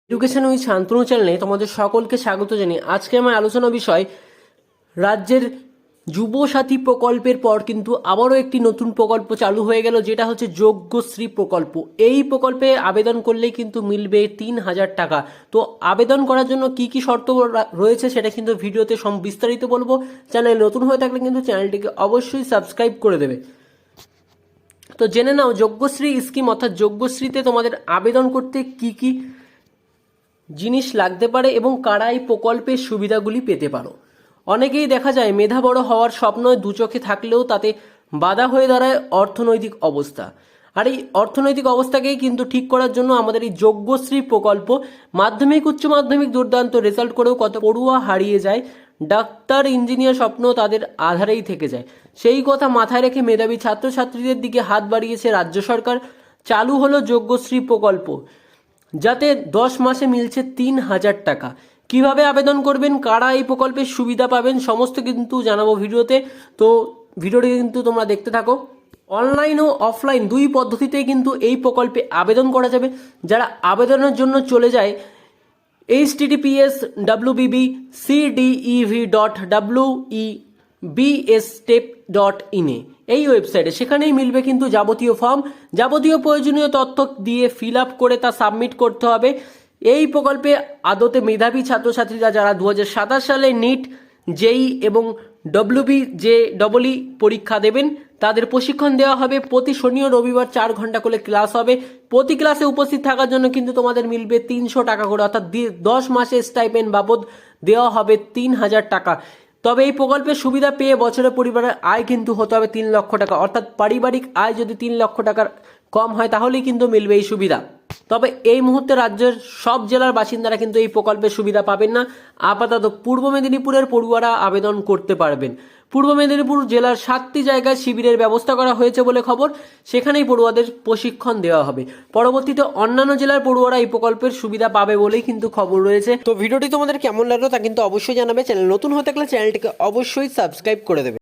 Education with Shantanu চ্যানেলে তোমাদের সকলকে স্বাগত জানিয়ে আজকে আমার আলোচনা বিষয় রাজ্যের যুবসাথী প্রকল্পের পর কিন্তু আবারও একটি নতুন প্রকল্প চালু হয়ে গেল, যেটা হচ্ছে যোগ্যশ্রী প্রকল্প। এই প্রকল্পে আবেদন করলেই কিন্তু মিলবে 3,000 টাকা। তো আবেদন করার জন্য কি কি শর্ত রয়েছে সেটা কিন্তু ভিডিওতে বিস্তারিত বলবো। চ্যানেল নতুন হয়ে থাকলে কিন্তু চ্যানেলটিকে অবশ্যই সাবস্ক্রাইব করে দেবে। তো জেনে নাও যোগ্যশ্রী স্কিম অর্থাৎ যোগ্যশ্রীতে তোমাদের আবেদন করতে কি কি জিনিস লাগতে পারে এবং কারা এই প্রকল্পের সুবিধাগুলি পেতে পারো। অনেকেই দেখা যায় মেধা বড় হওয়ার স্বপ্ন দু চোখে থাকলেও তাতে বাধা হয়ে দাঁড়ায় অর্থনৈতিক অবস্থা। আর এই অর্থনৈতিক অবস্থাকেই কিন্তু ঠিক করার জন্য আমাদের এই যোগ্যশ্রী প্রকল্প, মাধ্যমিক উচ্চ মাধ্যমিক দুর্দান্ত রেজাল্ট করেও কত পড়ুয়া হারিয়ে যায়, ডাক্তার ইঞ্জিনিয়ার স্বপ্ন তাদের আধারেই থেকে যায়। সেই কথা মাথায় রেখে মেধাবী ছাত্রছাত্রীদের দিকে হাত বাড়িয়েছে রাজ্য সরকার। চালু হলো যোগ্যশ্রী প্রকল্প, যাতে 10 মাসে মিলছে 3,000 টাকা। কিভাবে আবেদন করবেন, কারা এই প্রকল্পের সুবিধা পাবেন, সমস্ত কিন্তু জানাবো ভিডিওতে। তো ভিডিওটি কিন্তু তোমরা দেখতে থাকো। অনলাইন ও অফলাইন দুই পদ্ধতিতেই কিন্তু এই প্রকল্পে আবেদন করা যাবে। যারা আবেদনের জন্য চলে যায় https://www.cdev.webstep.in এই ওয়েবসাইটে, সেখানেই মিলবে কিন্তু যাবতীয় ফর্ম, যাবতীয় প্রয়োজনীয় তথ্য দিয়ে ফিল আপ করে তা সাবমিট করতে হবে। এই প্রকল্পে আদতে মেধাবী ছাত্রছাত্রীরা যারা 2027 সালে নিট, জেই এবং WBJEE পরীক্ষা দেবেন তাদের প্রশিক্ষণ দেওয়া হবে। প্রতি শনি ও রবিবার 4 ঘন্টা করে ক্লাস হবে। প্রতি ক্লাসে উপস্থিত থাকার জন্য কিন্তু তোমাদের মিলবে 300 টাকা করে, অর্থাৎ 10 মাসে স্টাইপেন্ড বাবদ দেওয়া হবে 3,000 টাকা। তবে এই প্রকল্পের সুবিধা পেয়ে বছরে পরিবারের আয় কিন্তু হতে হবে 3 লক্ষ টাকা, অর্থাৎ পারিবারিক আয় যদি 3 লক্ষ টাকার কম হয় তাহলেই কিন্তু মিলবে এই সুবিধা। তবে এই মুহূর্তে রাজ্যের সব জেলার বাসিন্দারা কিন্তু এই প্রকল্পের সুবিধা পাবেন না। আপাতত পূর্ব মেদিনীপুরের পড়ুয়ারা আবেদন করতে পারবেন। পূর্ব মেদিনীপুর জেলার 7টি জায়গায় শিবিরের ব্যবস্থা করা হয়েছে বলে খবর, সেখানেই পড়ুয়াদের প্রশিক্ষণ দেওয়া হবে। পরবর্তীতে অন্যান্য জেলার পড়ুয়ারা এই প্রকল্পের সুবিধা পাবে বলেই কিন্তু খবর রয়েছে। তো ভিডিওটি তোমাদের কেমন লাগলো তা কিন্তু অবশ্যই জানাবে। চ্যানেল নতুন হয়ে থাকলে চ্যানেলটিকে অবশ্যই সাবস্ক্রাইব করে দেবে।